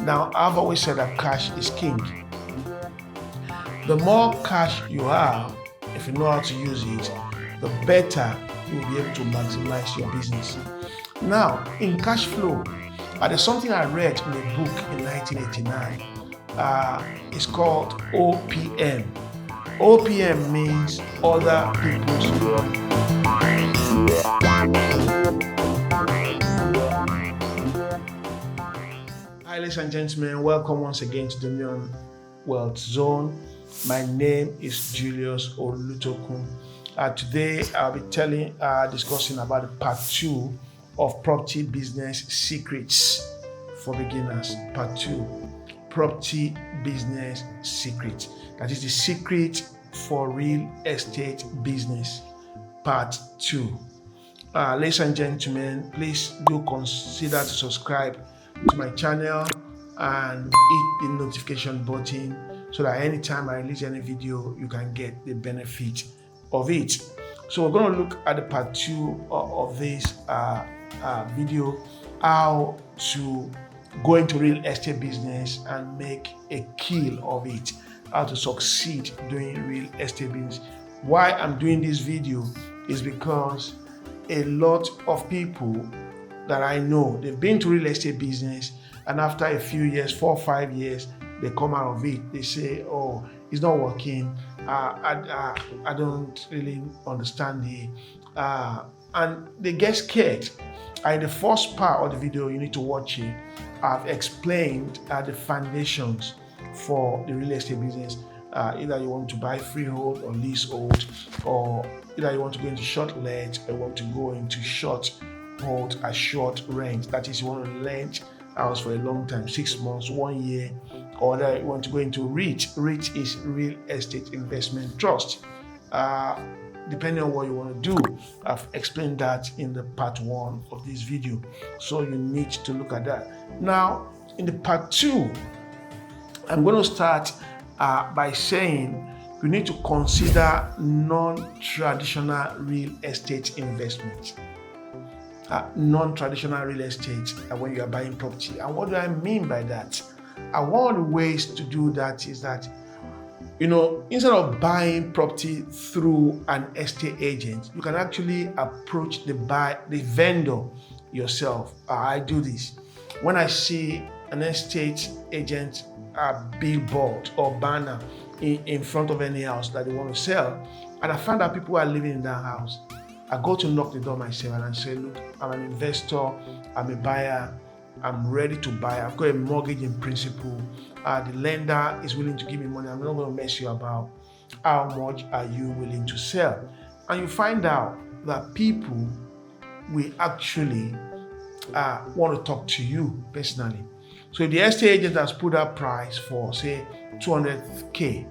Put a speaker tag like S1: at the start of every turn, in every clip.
S1: Now, I've always said that cash is king. The more cash you have, if you know how to use it, the better you will be able to maximize your business. Now, in cash flow, there's something I read in a book in 1989. It's called OPM. OPM means other people's money. Hi, ladies and gentlemen, welcome once again to Dominion Wealth Zone. My name is Julius Olutokun. Today I'll be discussing about the part 2 of property business secrets for beginners. Part 2, property business secret. That is the secret for real estate business. Part 2. Ladies and gentlemen, please do consider to subscribe to my channel and hit the notification button so that anytime I release any video, you can get the benefit of it. So we're going to look at the part 2 of this video, how to go into real estate business and make a kill of it, how to succeed doing real estate business. Why I'm doing this video is because a lot of people that I know, they've been to real estate business, and after a few years, 4 or 5 years, they come out of it. They say, oh, it's not working. I don't really understand it. And they get scared. In the first part of the video, you need to watch it. I've explained the foundations for the real estate business. Either you want to buy freehold or leasehold, or either you want to go into short let or you want to go into short hold, a short rent. That is, you want to rent house for a long time, 6 months, 1 year, or that you want to go into REIT. REIT is Real Estate Investment Trust. Depending on what you want to do, I've explained that in the part 1 of this video. So you need to look at that. Now, in the part 2, I'm going to start by saying you need to consider non-traditional real estate investment. Non-traditional real estate when you are buying property. And what do I mean by that? One of the ways to do that is that, instead of buying property through an estate agent, you can actually approach the vendor yourself. I do this. When I see an estate agent billboard or banner in front of any house that they want to sell, and I find out people are living in that house, I go to knock the door myself and I say, look, I'm an investor, I'm a buyer, I'm ready to buy, I've got a mortgage in principle, the lender is willing to give me money, I'm not going to mess you about. How much are you willing to sell? And you find out that people will actually want to talk to you personally. So if the estate agent has put that price for, say, 200K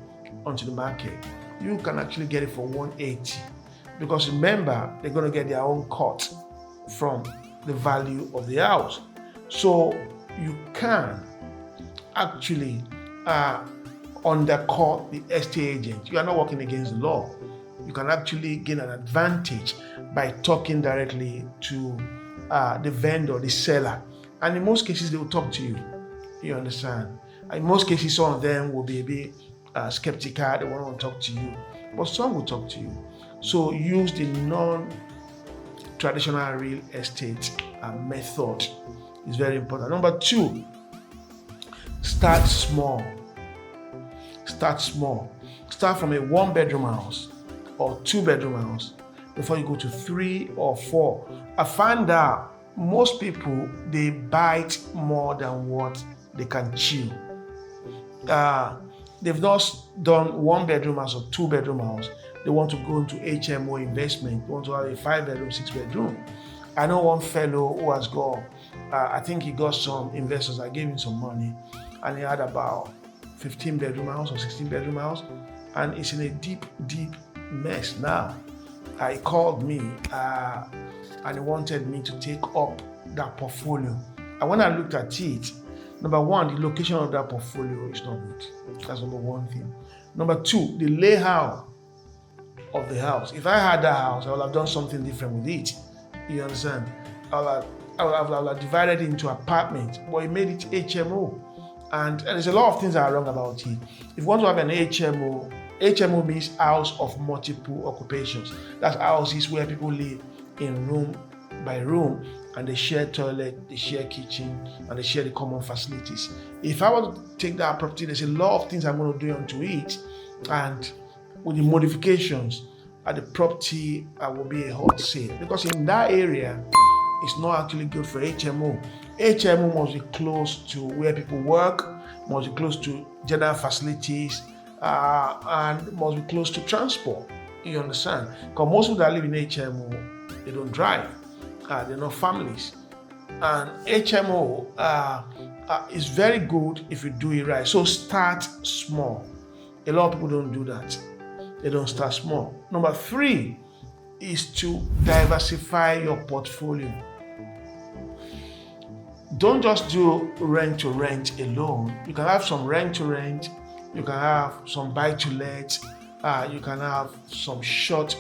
S1: onto the market, you can actually get it for 180. Because remember, they're going to get their own cut from the value of the house. So you can actually undercut the estate agent. You are not working against the law. You can actually gain an advantage by talking directly to the vendor, the seller. And in most cases, they will talk to you. You understand? In most cases, some of them will be a bit skeptical. They won't want to talk to you. But some will talk to you. So use the non-traditional real estate method. It's very important. Number 2, start small. Start small. Start from a 1-bedroom house or 2-bedroom house before you go to 3 or 4. I find out most people, they bite more than what they can chew. They've not done 1-bedroom house or 2-bedroom house. They want to go into HMO investment. They want to have a 5-bedroom, 6-bedroom. I know one fellow who has got, I think he got some investors that gave him some money, and he had about 15-bedroom house or 16-bedroom house, and it's in a deep, deep mess now. He called me and he wanted me to take up that portfolio. And when I looked at it, number 1, the location of that portfolio is not good. That's number 1 thing. Number 2, the layout of the house. If I had that house, I would have done something different with it. You understand? I would have divided it into apartments, but he made it HMO. And there's a lot of things that are wrong about it. If you want to have an HMO means house of multiple occupations. That's houses where people live in room by room, and they share toilet, they share kitchen, and they share the common facilities. If I want to take that property, there's a lot of things I'm going to do onto it, and with the modifications at the property, I will be a hot sale, because in that area, it's not actually good for HMO. HMO must be close to where people work, must be close to general facilities, and must be close to transport. You understand? Because most people that live in HMO, they don't drive. They're not families. And HMO is very good if you do it right. So start small. A lot of people don't do that. They don't start small. Number 3 is to diversify your portfolio. Don't just do rent to rent alone. You can have some rent to rent. You can have some buy to let. You can have some short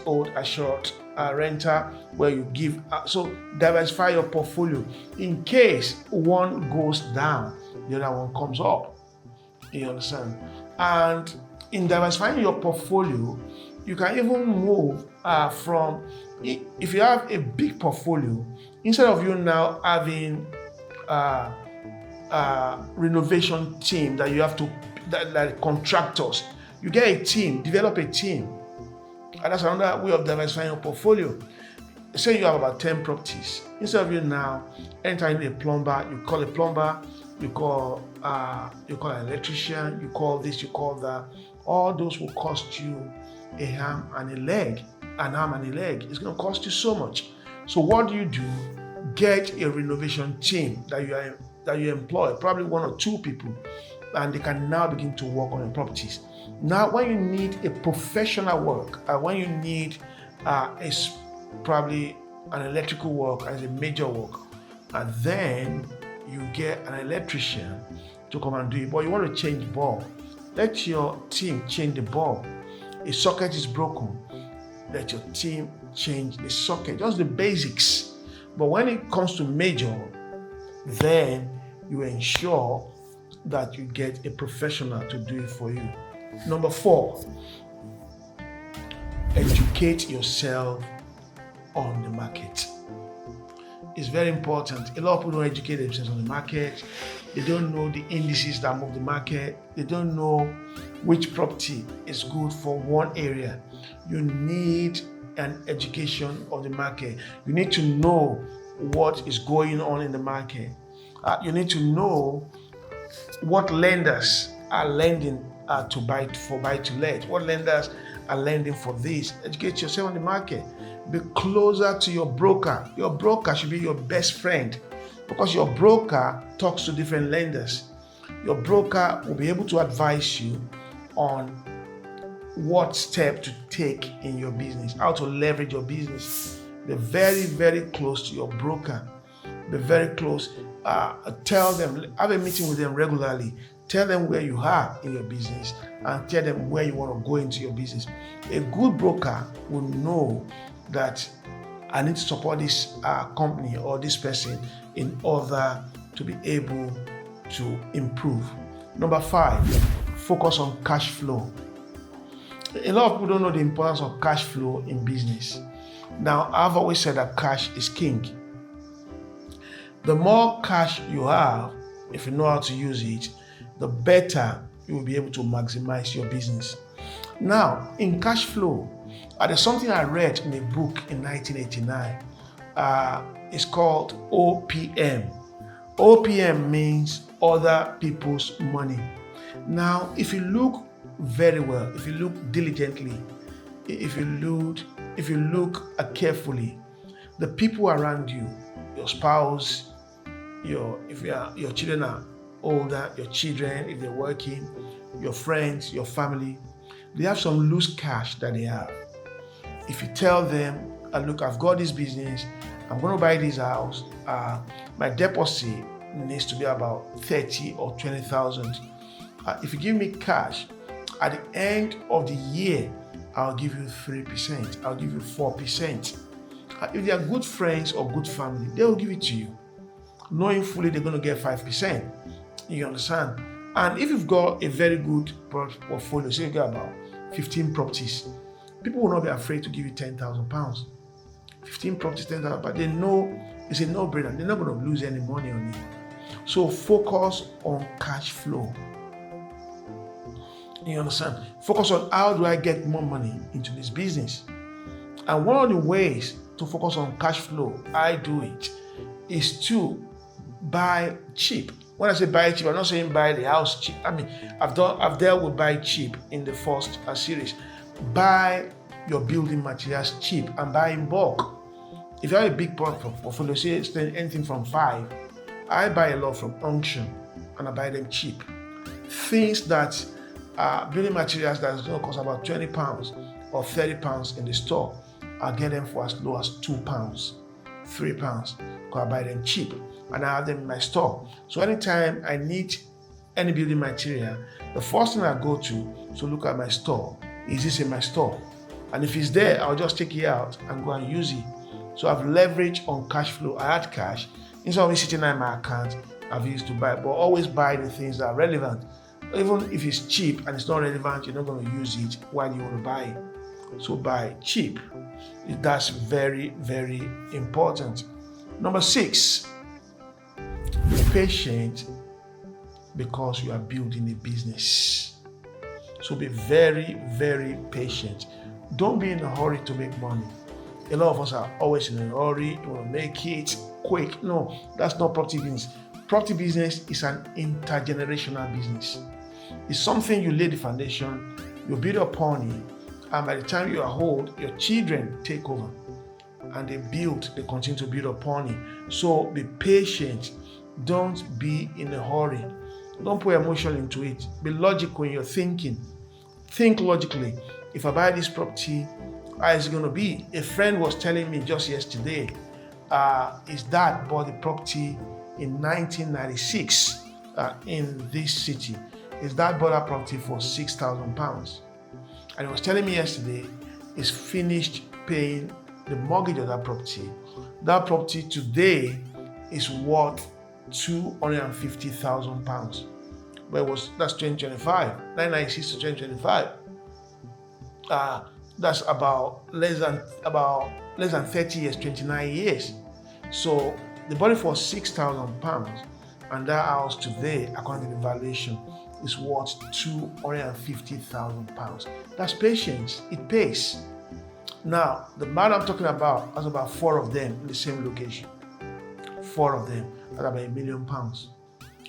S1: renter where you give. So diversify your portfolio in case one goes down, the other one comes up. You understand? And in diversifying your portfolio, you can even move from, if you have a big portfolio, instead of you now having renovation team that you have to, like contractors, you get a team, develop a team. And that's another way of diversifying your portfolio. Say you have about 10 properties. Instead of you now, anytime you need a plumber, you call a plumber, you call an electrician, you call this, you call that. All those will cost you an arm and a leg. It's going to cost you so much. So what do? Get a renovation team that you employ, probably 1 or 2 people, and they can now begin to work on your properties. Now, when you need a professional work, when you need probably an electrical work as a major work, and then you get an electrician to come and do it. But you want to change the bulb. Let your team change the bulb. A socket is broken. Let your team change the socket. Just the basics. But when it comes to major, then you ensure that you get a professional to do it for you. Number 4, educate yourself on the market. It's very important. A lot of people don't educate themselves on the market. They don't know the indices that move the market. They don't know which property is good for one area. You need an education of the market. You need to know what is going on in the market. You need to know what lenders are lending to buy to let. What lenders are lending for this. Educate yourself on the market. Be closer to your broker. Your broker should be your best friend, because your broker talks to different lenders. Your broker will be able to advise you on what step to take in your business, how to leverage your business. Be very, very close to your broker. Be very close. Tell them, have a meeting with them regularly. Tell them where you are in your business and tell them where you want to go into your business. A good broker will know that I need to support this company or this person in order to be able to improve. Number 5, focus on cash flow. A lot of people don't know the importance of cash flow in business. Now, I've always said that cash is king. The more cash you have, if you know how to use it, the better you will be able to maximize your business. Now, in cash flow, there's something I read in a book in 1989. It's called OPM. OPM means other people's money. Now, if you look very well, if you look diligently, if you look carefully, the people around you, your spouse, if your children are older, your children, if they're working, your friends, your family, they have some loose cash that they have. If you tell them, look, I've got this business, I'm going to buy this house, my deposit needs to be about 30 or 20,000. If you give me cash, at the end of the year, I'll give you 3%, I'll give you 4%. If they are good friends or good family, they will give it to you, knowing fully they're going to get 5%. You understand? And if you've got a very good portfolio, say you got about 15 properties, people will not be afraid to give you £10,000. 15 properties, 10,000, but they know it's a no-brainer. They're not going to lose any money on it. So focus on cash flow. You understand? Focus on how do I get more money into this business. And one of the ways to focus on cash flow, I do it, is to buy cheap. When I say buy cheap, I'm not saying buy the house cheap. I mean, I've dealt with buy cheap in the first series. Buy your building materials cheap and buy in bulk. If you have a big portfolio, say anything from 5, I buy a lot from Unction and I buy them cheap. Things that building materials that is going to cost about £20 or £30 in the store, I'll get them for as low as £2, £3, because I buy them cheap and I have them in my store. So anytime I need any building material, the first thing I go to look at my store, is this in my store? And if it's there, I'll just take it out and go and use it. So I've leveraged on cash flow. I had cash. Instead of me sitting in my account, I've used to buy, but always buy the things that are relevant. Even if it's cheap and it's not relevant, you're not going to use it while you want to buy it. So buy cheap. That's very, very important. Number 6, be patient because you are building a business. So be very, very patient. Don't be in a hurry to make money. A lot of us are always in a hurry, you want to make it quick. No, that's not property business. Property business is an intergenerational business. It's something you lay the foundation, you build upon it, and by the time you are old, your children take over and they continue to build upon it. So be patient. Don't be in a hurry. Don't put emotion into it. Be logical in your thinking. Think logically. If I buy this property, how is it going to be? A friend was telling me just yesterday, his dad bought the property in 1996 in this city. His dad bought that property for £6,000. And he was telling me yesterday, he's finished paying the mortgage of that property. That property today is worth £250,000. But that's 2025, 1996 to 2025. That's about less than 30 years, 29 years. So they bought it for £6,000, and that house today, according to the valuation, is worth £250,000. That's patience. It pays. Now, the man I'm talking about has about 4 of them in the same location. 4 of them at about £1 million.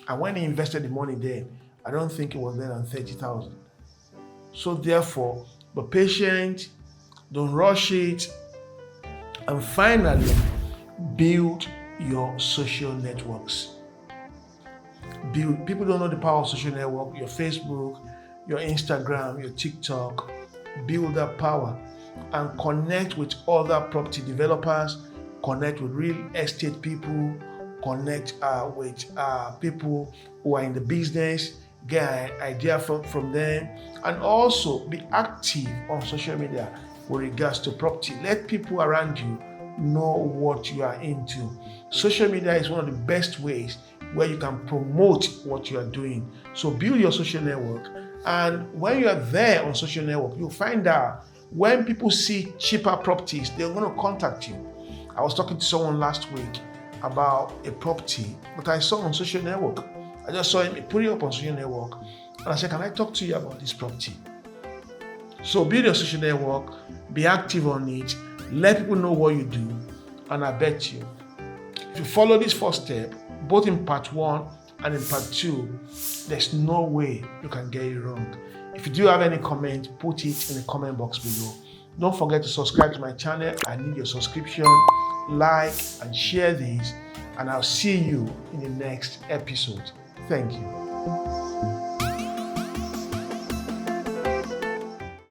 S1: And when he invested the money there, I don't think it was less than 30,000. So therefore, be patient, don't rush it, and finally, build your social networks. People don't know the power of social network. Your Facebook, your Instagram, your TikTok. Build that power and connect with other property developers, connect with real estate people, connect with people who are in the business, get an idea from them, and also be active on social media with regards to property. Let people around you know what you are into. Social media is one of the best ways where you can promote what you are doing. So build your social network, and when you are there on social network, you'll find out when people see cheaper properties, they're going to contact you. I was talking to someone last week about a property that I saw on social network. I just saw him put it up on social network, and I said, can I talk to you about this property? So build your social network, be active on it, let people know what you do, and I bet you, if you follow this first step, both in part 1 and in part 2, there's no way you can get it wrong. If you do have any comment, put it in the comment box below. Don't forget to subscribe to my channel. I need your subscription, like, and share this, and I'll see you in the next episode. Thank you.